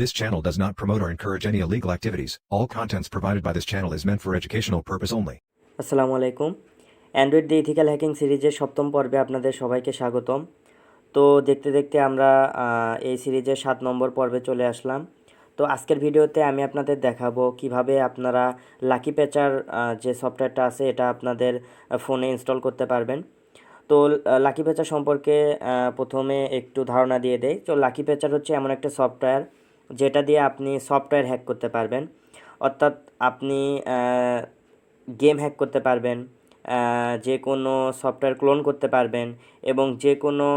This channel does not promote or encourage any illegal activities. All contents provided by this channel is meant for educational purpose only. আসসালামু আলাইকুম। Android দি ethical hacking সিরিজের সপ্তম পর্বে আপনাদের সবাইকে স্বাগতম। তো দেখতে দেখতে আমরা এই সিরিজের 7 নম্বর পর্বে চলে আসলাম। তো আজকের ভিডিওতে আমি আপনাদের দেখাবো কিভাবে আপনারা লাকি প্যাচার যে সফটওয়্যারটা আছে এটা আপনাদের ফোনে ইনস্টল করতে পারবেন। তো লাকি প্যাচার সম্পর্কে প্রথমে একটু ধারণা দিয়ে দেই। তো লাকি প্যাচার হচ্ছে এমন একটা সফটওয়্যার যেটা দিয়ে আপনি সফটওয়্যার হ্যাক করতে পারবেন। অর্থাৎ আপনি গেম হ্যাক করতে পারবেন, যে কোনো সফটওয়্যার ক্লোন করতে পারবেন এবং যে কোনো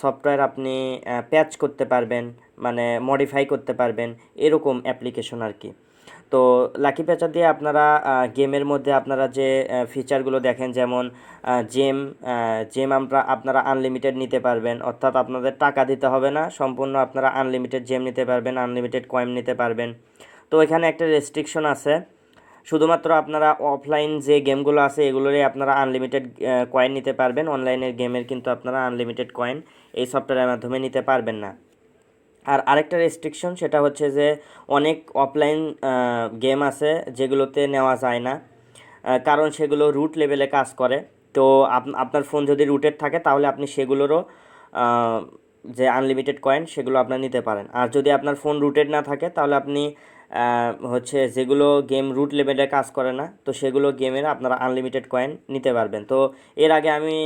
সফটওয়্যার আপনি প্যাচ করতে পারবেন, মানে মডিফাই করতে পারবেন, এরকম অ্যাপ্লিকেশন আর কি। তো লাকি প্যাচার দিয়ে আপনারা গেমের মধ্যে আপনারা যে ফিচারগুলো দেখেন, যেমন জেম আপনারা আনলিমিটেড নিতে পারবেন, অর্থাৎ আপনাদের টাকা দিতে হবে না, সম্পূর্ণ আপনারা আনলিমিটেড জেম নিতে পারবেন, আনলিমিটেড কয়েন নিতে পারবেন। তো এখানে একটা রেস্ট্রিকশন আছে, শুধুমাত্র আপনারা অফলাইন যে গেমগুলো আছে এগুলোরই আপনারা আনলিমিটেড কয়েন নিতে পারবেন। অনলাইনের গেমের কিন্তু আপনারা আনলিমিটেড কয়েন এই সফটওয়্যারের মাধ্যমে নিতে পারবেন না। আর আরেকটা রেস্ট্রিকশন সেটা হচ্ছে যে অনেক অফলাইন গেম আছে যেগুলোতে নেওয়া যায় না, কারণ সেগুলো রুট লেভেলে কাজ করে। তো আপনার ফোন যদি রুটেড থাকে তাহলে আপনি সেগুলোরও যে আনলিমিটেড কয়েন সেগুলো আপনার নিতে পারেন। আর যদি আপনার ফোন রুটেড না থাকে তাহলে আপনি হচ্ছে যেগুলো গেম রুট লেভেলে কাজ করে না, তো সেগুলো গেমের আপনারা আনলিমিটেড কয়েন নিতে পারবেন। তো এর আগে আমি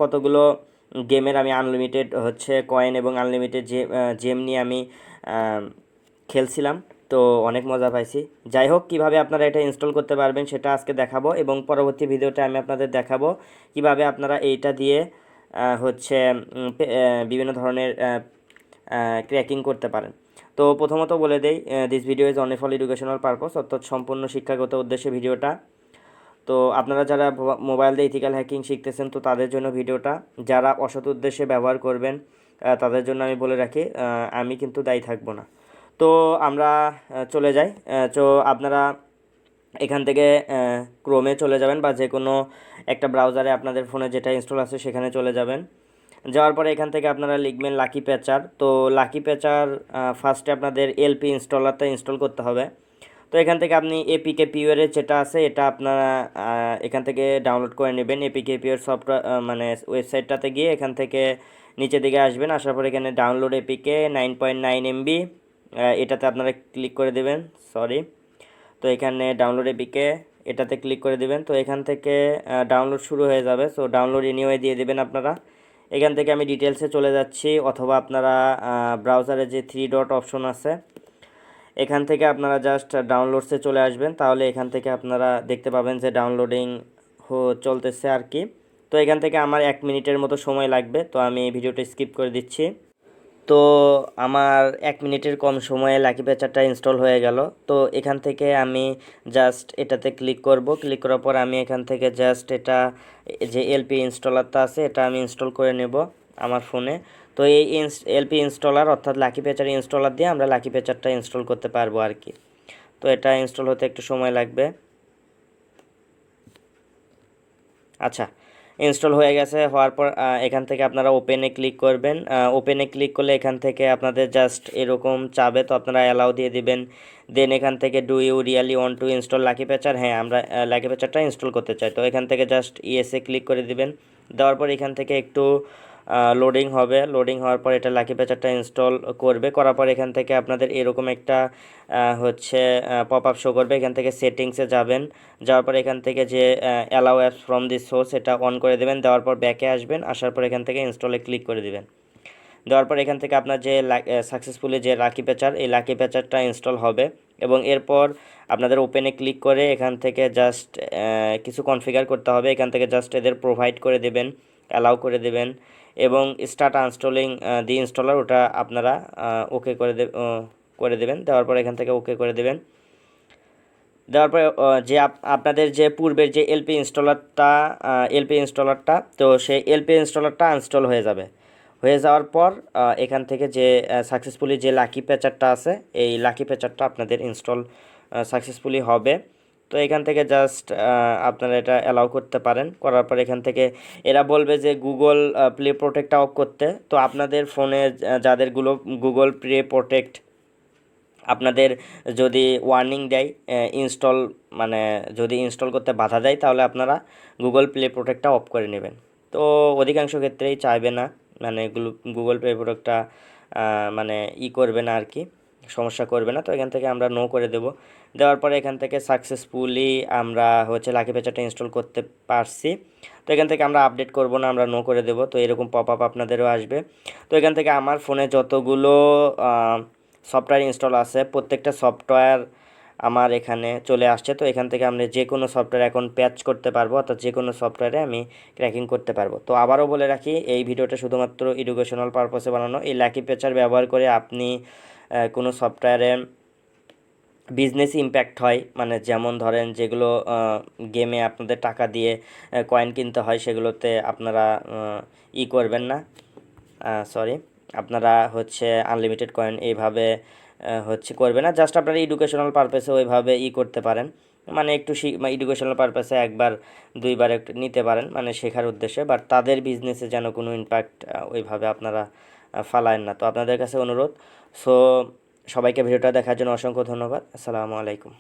কতগুলো গেমের আমি আনলিমিটেড হচ্ছে কয়েন এবং আনলিমিটেড জেম নিয়ে আমি খেলছিলাম, তো অনেক মজা পাইছি। যাই হোক, কীভাবে আপনারা এটা ইনস্টল করতে পারবেন সেটা আজকে দেখাবো এবং পরবর্তী ভিডিওতে আমি আপনাদের দেখাবো কিভাবে আপনারা এইটা দিয়ে হচ্ছে বিভিন্ন ধরনের ক্র্যাকিং করতে পারেন। তো প্রথমত বলে দেই, this video is only for educational purpose, অর্থাৎ সম্পূর্ণ শিক্ষাগত উদ্দেশ্যে ভিডিওটা। তো আপনারা যারা মোবাইল দিয়ে ইথিক্যাল হ্যাকিং শিখতেছেন তো তাদের জন্য ভিডিওটা, যারা অসৎ উদ্দেশ্যে ব্যবহার করবেন তাদের জন্য আমি বলে রাখি, আমি কিন্তু দায়ী থাকবো না। তো আমরা চলে যাই। তো আপনারা এখান থেকে ক্রোমে চলে যাবেন বা যে কোনো একটা ব্রাউজারে আপনাদের ফোনে যেটা ইনস্টল আছে সেখানে চলে যাবেন। যাওয়ার পরে এখান থেকে আপনারা লিখবেন লাকি প্যাচার। তো লাকি প্যাচার ফার্স্টে আপনাদের এলপি ইনস্টলারটা ইনস্টল করতে হবে। তো এখান থেকে আপনি এপিকে পিওর যেটা আছে এটা আপনারা এখান থেকে ডাউনলোড করে নেবেন। এপিকে পিওর সফটওয়্যার মানে ওয়েবসাইটটাতে গিয়ে এখান থেকে নিচের দিকে আসবেন, আসার পরে এখানে ডাউনলোড এপিকে 9.9 MB, এটাতে আপনারা ক্লিক করে দেবেন। তো এখানে ডাউনলোড এপিকে এটাতে ক্লিক করে দেবেন। তো এখান থেকে ডাউনলোড শুরু হয়ে যাবে। সো ডাউনলোড এনিওয়ে দিয়ে দেবেন আপনারা। এখান থেকে আমি ডিটেলসে চলে যাচ্ছি, অথবা আপনারা ব্রাউজারে যে 3 ডট অপশন আছে এখান থেকে আপনারা জাস্ট ডাউনলোডসে চলে আসবেন, তাহলে এখান থেকে আপনারা দেখতে পাবেন যে ডাউনলোডিং চলতেছে আর কি। তো এখান থেকে আমার 1 মিনিটের মতো সময় লাগবে, তো আমি এই ভিডিওটা স্কিপ করে দিচ্ছি। তো আমার 1 মিনিটের কম সময়ে লাকি প্যাচারটা ইনস্টল হয়ে গেল। তো এখান থেকে আমি জাস্ট এটাতে ক্লিক করব। ক্লিক করার পর আমি এখান থেকে জাস্ট এটা যে এলপি ইনস্টলারটা আছে এটা আমি ইনস্টল করে নেব আমার ফোনে। তো এই এলপি ইনস্টলার অর্থাৎ লাকি প্যাচার ইনস্টলার দিয়ে আমরা লাকি প্যাচারটা ইনস্টল করতে পারবো আর কি। তো এটা ইনস্টল হতে একটু সময় লাগবে। আচ্ছা, ইনস্টল হয়ে গেছে। হওয়ার পর এখান থেকে আপনারা ওপেনে ক্লিক করবেন। ওপেনে ক্লিক করলে এখান থেকে আপনাদের জাস্ট এরকম চাবে, তো আপনারা অ্যালাউ দিয়ে দিবেন। দেন এখান থেকে do you really want to install Lucky Patcher, হ্যাঁ আমরা লাকি প্যাচারটা ইনস্টল করতে চাই। তো এখান থেকে জাস্ট ইয়েসে ক্লিক করে দিবেন। দেওয়ার পর এখান থেকে একটু লোডিং হবে। লোডিং হওয়ার পর এটা লাকি প্যাচারটা ইনস্টল করবে। করার পর এখান থেকে আপনাদের এরকম একটা হচ্ছে পপ আপ শো করবে। এখান থেকে সেটিংসে যাবেন, যাওয়ার পর এখান থেকে যে allow apps from this source এটা অন করে দেবেন। দেওয়ার পর ব্যাকে আসবেন, আসার পর এখান থেকে ইনস্টলে ক্লিক করে দিবেন। দেওয়ার পর এখান থেকে আপনার যে সাকসেসফুলি যে লাকি প্যাচার এই লাকি প্যাচারটা ইনস্টল হবে এবং এরপর আপনাদের ওপেনে ক্লিক করে এখান থেকে জাস্ট কিছু কনফিগার করতে হবে। এখান থেকে জাস্ট এদের প্রোভাইড করে দেবেন, অ্যালাউ করে দেবেন এবং স্টার্ট আনস্টলিং দি ইনস্টলার ওটা আপনারা ওকে করে দেবেন। দেওয়ার পর এখান থেকে ওকে করে দেবেন। দেওয়ার পরে যে আপনাদের যে পূর্বের যে এলপি ইনস্টলারটা তো সেই এলপি ইনস্টলারটা আনস্টল হয়ে যাবে। হয়ে যাওয়ার পর এখান থেকে যে সাকসেসফুলি যে লাকি প্যাচারটা আছে এই লাকি প্যাচারটা আপনাদের ইনস্টল সাকসেসফুলি হবে। তো এখান থেকে জাস্ট আপনারা এটা অ্যালাউ করতে পারেন। করার পর এখান থেকে এরা বলবে যে গুগল প্লে প্রোটেক্টটা অফ করতে। তো আপনাদের ফোনে যাদের গুগল প্লে প্রোটেক্ট আপনাদের যদি ওয়ার্নিং দেয় ইনস্টল মানে যদি ইনস্টল করতে বাধা দেয় তাহলে আপনারা গুগল প্লে প্রোটেক্টটা অফ করে নেবেন। তো অধিকাংশ ক্ষেত্রেই চাইবে না, মানে গুগল প্লে প্রোটেক্টটা মানে করবে না আর কি, সমস্যা করবে না। তো এখান থেকে আমরা নো করে দেওয়ার পরে এখান থেকে সাকসেসফুলি আমরা লাকি পেচারটা ইনস্টল করতে পারছি। তো এখান থেকে আমরা আপডেট করব না, আমরা নো করে দেবো। তো এরকম পপ আপ আপনাদেরও আসবে। তো এখান থেকে আমার ফোনে যতগুলো সফটওয়্যার ইনস্টল আছে প্রত্যেকটা সফটওয়্যার আমার এখানে চলে আসছে। তো এখান থেকে আমরা যে কোনো সফটওয়্যার এখন প্যাচ করতে পারবো, অর্থাৎ যে কোনো সফটওয়্যারে আমি ক্র্যাকিং করতে পারবো। তো আবারও বলে রাখি, এই ভিডিওটা শুধুমাত্র এডুকেশনাল পারপাসে বানানো। এই লাকি পেচার ব্যবহার করে আপনি কোনো সফটওয়্যারে বিজনেস ইম্প্যাক্ট হয়, মানে যেমন ধরেন যেগুলো গেমে আপনাদের টাকা দিয়ে কয়েন কিনতে হয়, সেগুলোতে আপনারা করবেন না, সরি, আপনারা আনলিমিটেড কয়েন এইভাবে করবে না। জাস্ট আপনারা এডুকেশনাল পারপাসে ওইভাবে করতে পারেন, মানে একটু এডুকেশনাল পারপাসে একবার দুইবার একটু নিতে পারেন, মানে শেখার উদ্দেশ্যে। বাট তাদের বিজনেসে যেন কোনো ইম্প্যাক্ট ওইভাবে আপনারা ফালায়েন না। তো আপনাদের কাছে অনুরোধ। সো সবাইকে ভিডিওটা দেখার জন্য অসংখ্য ধন্যবাদ। আসসালামু আলাইকুম।